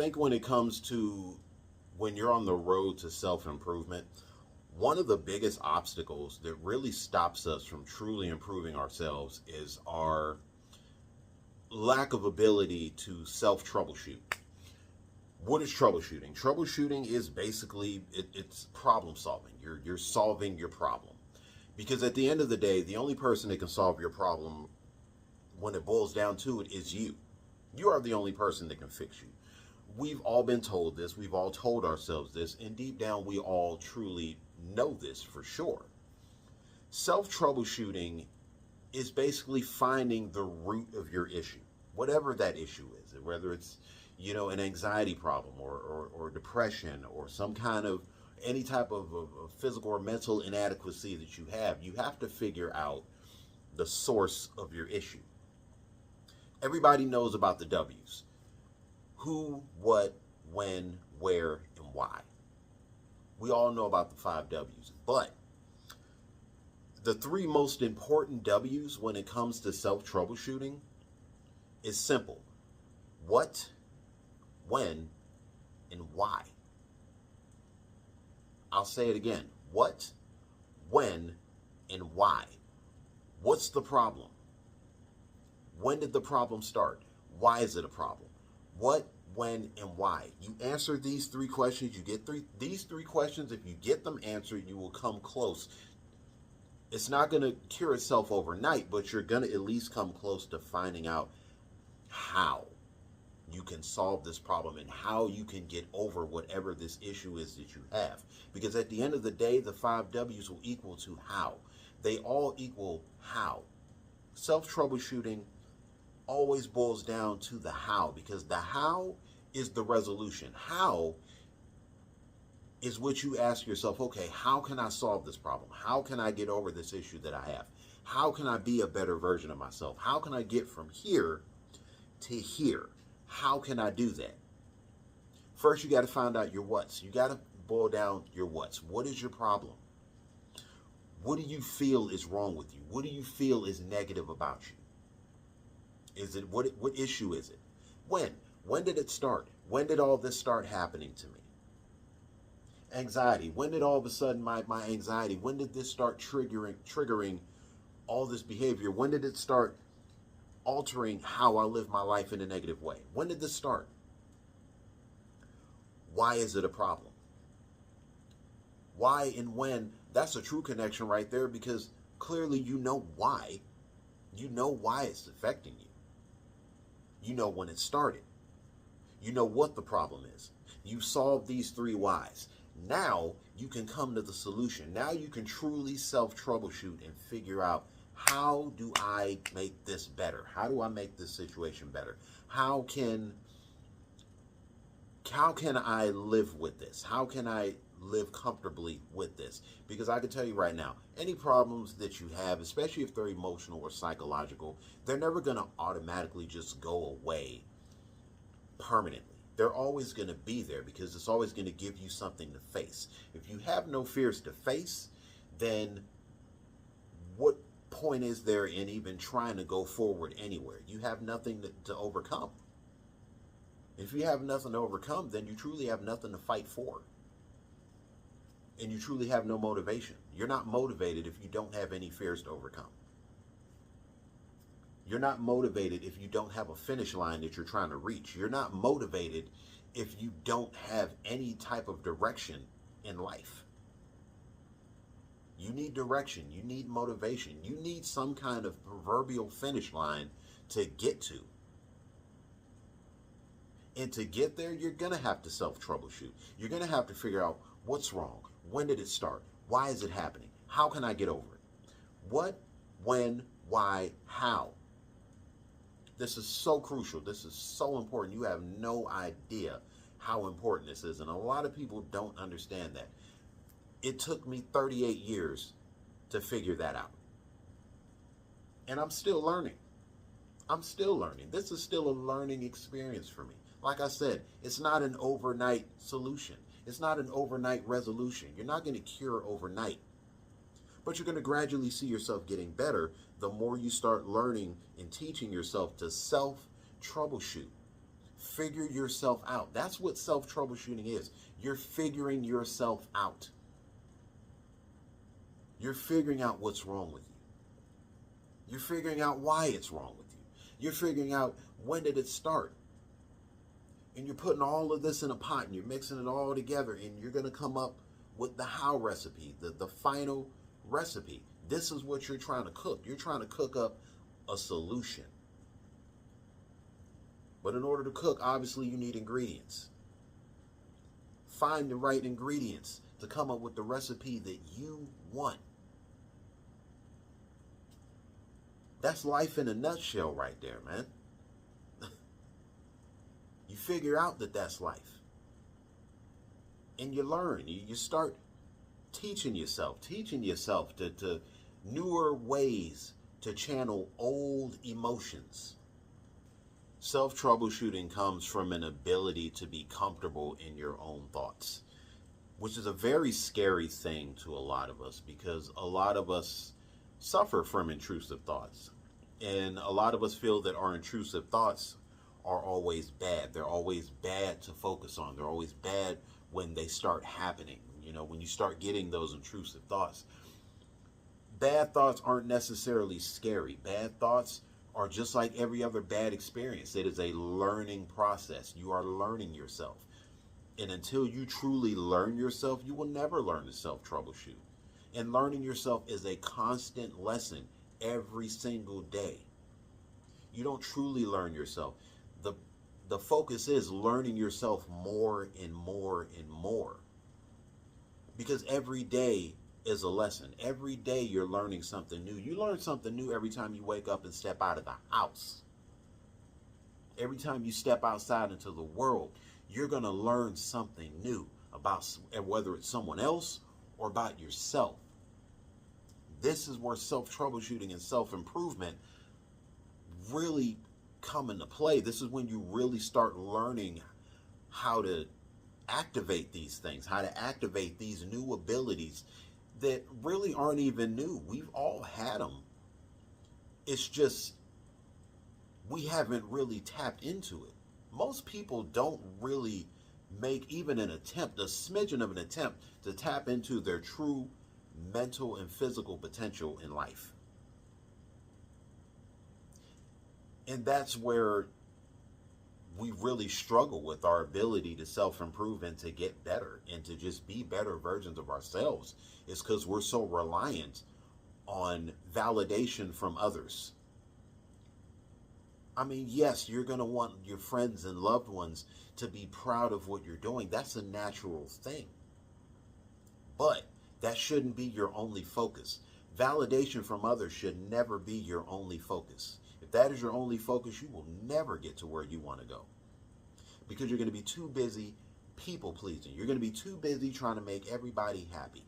think when it comes to when you're on the road to self-improvement, one of the biggest obstacles that really stops us from truly improving ourselves is our lack of ability to self-troubleshoot. What is troubleshooting? Troubleshooting is basically it's problem solving. You're solving your problem. Because at the end of the day, the only person that can solve your problem when it boils down to it is you. You are the only person that can fix you. We've all been told this, we've all told ourselves this, and deep down we all truly know this for sure. Self-troubleshooting is basically finding the root of your issue, whatever that issue is, whether it's, an anxiety problem or depression or some kind of any type of physical or mental inadequacy that you have to figure out the source of your issue. Everybody knows about the W's. Who, what, when, where, and why. We all know about the 5 W's, but the 3 most important W's when it comes to self-troubleshooting is simple. What, when, and why. I'll say it again. What, when, and why. What's the problem? When did the problem start? Why is it a problem? What, when, and why? You answer these 3 questions. You get these 3 questions. If you get them answered, you will come close. It's not going to cure itself overnight, but you're going to at least come close to finding out how you can solve this problem and how you can get over whatever this issue is that you have. Because at the end of the day, the 5 W's will equal to how. They all equal how. Self-troubleshooting always boils down to the how, because the how is the resolution. How is what you ask yourself, okay, how can I solve this problem? How can I get over this issue that I have? How can I be a better version of myself? How can I get from here to here? How can I do that? First, you got to find out your what's. You got to boil down your what's. What is your problem? What do you feel is wrong with you? What do you feel is negative about you? Is it what issue is it? When? When did it start? When did all this start happening to me? Anxiety. When did all of a sudden my anxiety, when did this start triggering all this behavior? When did it start altering how I live my life in a negative way? When did this start? Why is it a problem? Why and when, that's a true connection right there, because clearly you know why. You know why it's affecting you. You know when it started. You know what the problem is. You solved these 3 whys. Now you can come to the solution. Now you can truly self-troubleshoot and figure out, how do I make this better? How do I make this situation better? How can I live with this? How can I live comfortably with this? Because I can tell you right now, any problems that you have, especially if they're emotional or psychological, they're never going to automatically just go away permanently. They're always going to be there because it's always going to give you something to face. If you have no fears to face, then what point is there in even trying to go forward anywhere? You have nothing to overcome. If you have nothing to overcome, then you truly have nothing to fight for. And you truly have no motivation. You're not motivated if you don't have any fears to overcome. You're not motivated if you don't have a finish line that you're trying to reach. You're not motivated if you don't have any type of direction in life. You need direction. You need motivation. You need some kind of proverbial finish line to get to. And to get there, you're going to have to self-troubleshoot. You're going to have to figure out what's wrong. When did it start? Why is it happening? How can I get over it? What, when, why, how? This is so crucial. This is so important. You have no idea how important this is. And a lot of people don't understand that. It took me 38 years to figure that out. And I'm still learning. I'm still learning. This is still a learning experience for me. Like I said, it's not an overnight solution. It's not an overnight resolution. You're not going to cure overnight. But you're going to gradually see yourself getting better the more you start learning and teaching yourself to self-troubleshoot. Figure yourself out. That's what self-troubleshooting is. You're figuring yourself out. You're figuring out what's wrong with you. You're figuring out why it's wrong with you. You're figuring out when did it start. And you're putting all of this in a pot and you're mixing it all together and you're going to come up with the how recipe, the final recipe. This is what you're trying to cook. You're trying to cook up a solution. But in order to cook, obviously you need ingredients. Find the right ingredients to come up with the recipe that you want. That's life in a nutshell right there, man. You figure out that that's life. And you learn. You start teaching yourself to newer ways to channel old emotions. Self-troubleshooting comes from an ability to be comfortable in your own thoughts, which is a very scary thing to a lot of us because a lot of us suffer from intrusive thoughts. And a lot of us feel that our intrusive thoughts are always bad. They're always bad to focus on. They're always bad when they start happening. You know, when you start getting those intrusive thoughts. Bad thoughts aren't necessarily scary. Bad thoughts are just like every other bad experience. It is a learning process. You are learning yourself. And until you truly learn yourself, you will never learn to self-troubleshoot. And learning yourself is a constant lesson every single day. You don't truly learn yourself. The focus is learning yourself more and more and more. Because every day is a lesson. Every day you're learning something new. You learn something new every time you wake up and step out of the house. Every time you step outside into the world, you're going to learn something new about whether it's someone else or about yourself. This is where self-troubleshooting and self-improvement really come into play. This is when you really start learning how to activate these things, how to activate these new abilities that really aren't even new. We've all had them. It's just we haven't really tapped into it. Most people don't really make even an attempt, a smidgen of an attempt to tap into their true mental and physical potential in life. And that's where we really struggle with our ability to self-improve and to get better and to just be better versions of ourselves. Is because we're so reliant on validation from others. I mean, yes, you're going to want your friends and loved ones to be proud of what you're doing. That's a natural thing. But that shouldn't be your only focus. Validation from others should never be your only focus. If that is your only focus, you will never get to where you want to go. Because you're going to be too busy people pleasing. You're going to be too busy trying to make everybody happy.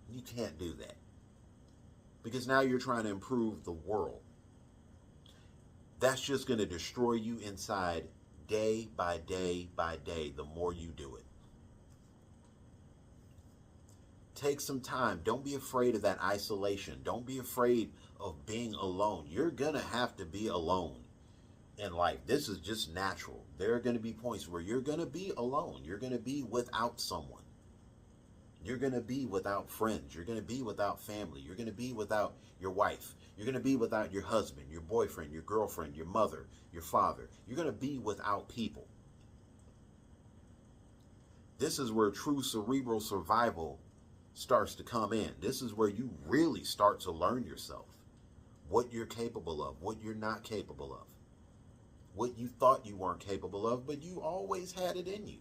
You can't do that. Because now you're trying to improve the world. That's just going to destroy you inside day by day by day the more you do it. Take some time. Don't be afraid of that isolation. Don't be afraid of being alone. You're going to have to be alone in life. This is just natural. There are going to be points where you're going to be alone. You're going to be without someone. You're going to be without friends. You're going to be without family. You're going to be without your wife. You're going to be without your husband, your boyfriend, your girlfriend, your mother, your father. You're going to be without people. This is where true cerebral survival starts to come in. This is where you really start to learn yourself. What you're capable of, what you're not capable of. What you thought you weren't capable of, but you always had it in you.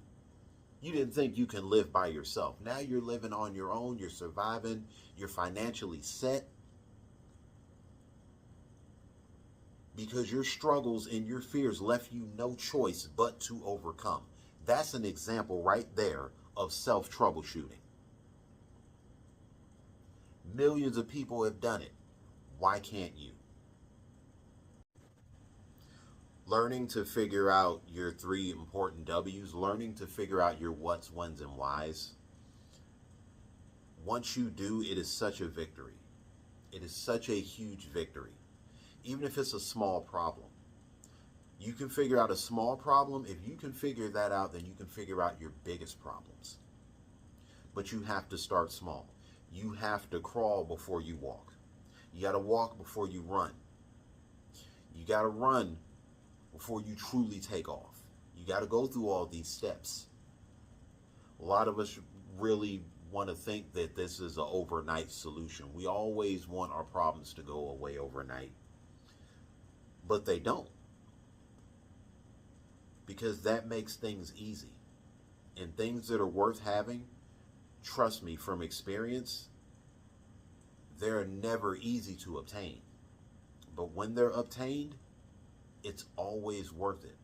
You didn't think you can live by yourself. Now you're living on your own. You're surviving. You're financially set. Because your struggles and your fears left you no choice but to overcome. That's an example right there of self-troubleshooting. Millions of people have done it. Why can't you? Learning to figure out your 3 important W's, learning to figure out your what's, when's, and why's. Once you do, it is such a victory. It is such a huge victory. Even if it's a small problem. You can figure out a small problem. If you can figure that out, then you can figure out your biggest problems. But you have to start small. You have to crawl before you walk. You got to walk before you run. You got to run before you truly take off. You got to go through all these steps. A lot of us really want to think that this is an overnight solution. We always want our problems to go away overnight, but they don't. Because that makes things easy. And things that are worth having, trust me from experience, they're never easy to obtain. But when they're obtained, it's always worth it.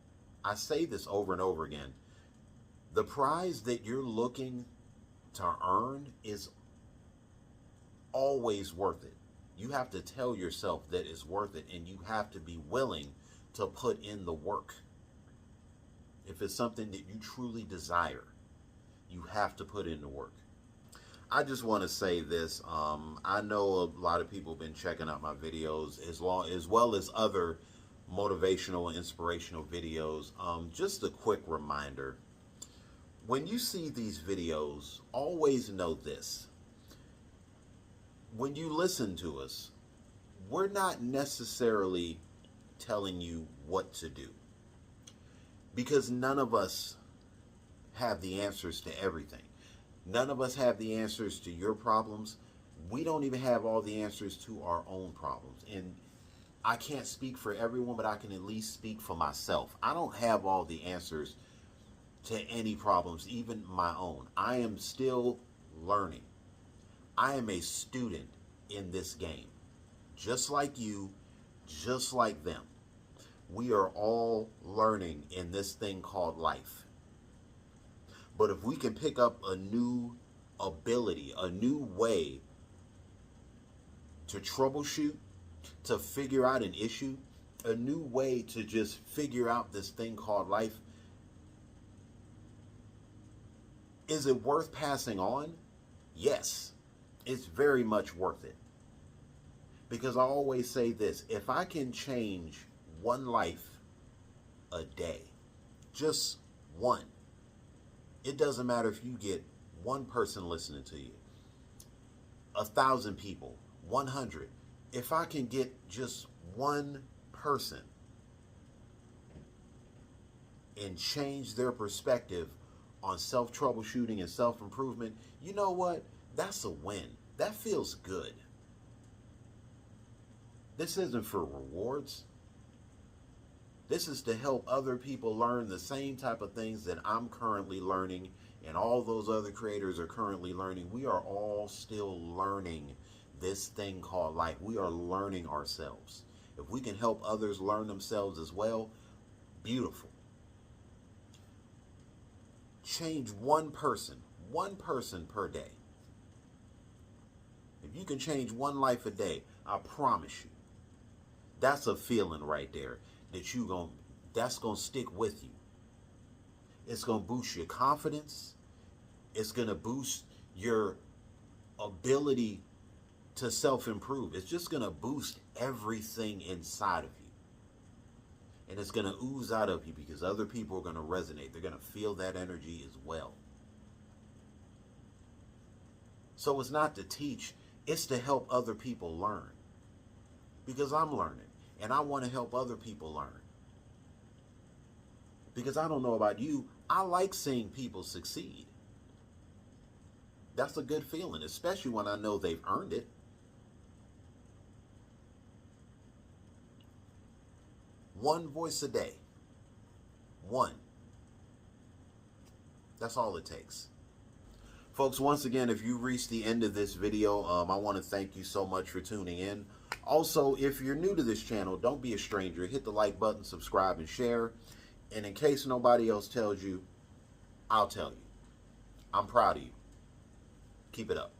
I say this over and over again. The prize that you're looking to earn is always worth it. You have to tell yourself that it's worth it, and you have to be willing to put in the work. If it's something that you truly desire, you have to put in the work. I just want to say this. I know a lot of people have been checking out my videos as well as other motivational and inspirational videos. Just a quick reminder. When you see these videos, always know this. When you listen to us, we're not necessarily telling you what to do. Because none of us have the answers to everything. None of us have the answers to your problems. We don't even have all the answers to our own problems. And I can't speak for everyone, but I can at least speak for myself. I don't have all the answers to any problems, even my own. I am still learning. I am a student in this game. Just like you, just like them. We are all learning in this thing called life. But if we can pick up a new ability, a new way to troubleshoot, to figure out an issue, a new way to just figure out this thing called life, is it worth passing on? Yes, it's very much worth it. Because I always say this, if I can change one life a day, just one. It doesn't matter if you get one person listening to you, 1,000 people, 100. If I can get just one person and change their perspective on self-troubleshooting and self-improvement, you know what? That's a win. That feels good. This isn't for rewards. This is to help other people learn the same type of things that I'm currently learning and all those other creators are currently learning. We are all still learning this thing called life. We are learning ourselves. If we can help others learn themselves as well, beautiful. Change one person per day. If you can change one life a day, I promise you, that's a feeling right there. That's gonna stick with you. It's gonna boost your confidence. It's gonna boost your ability to self-improve. It's just gonna boost everything inside of you. And it's gonna ooze out of you because other people are gonna resonate. They're gonna feel that energy as well. So it's not to teach, it's to help other people learn. Because I'm learning. And I want to help other people learn. Because I don't know about you, I like seeing people succeed. That's a good feeling, especially when I know they've earned it. One voice a day. One. That's all it takes. Folks, once again, if you reached the end of this video, I want to thank you so much for tuning in. Also, if you're new to this channel, don't be a stranger. Hit the like button, subscribe, and share. And in case nobody else tells you, I'll tell you. I'm proud of you. Keep it up.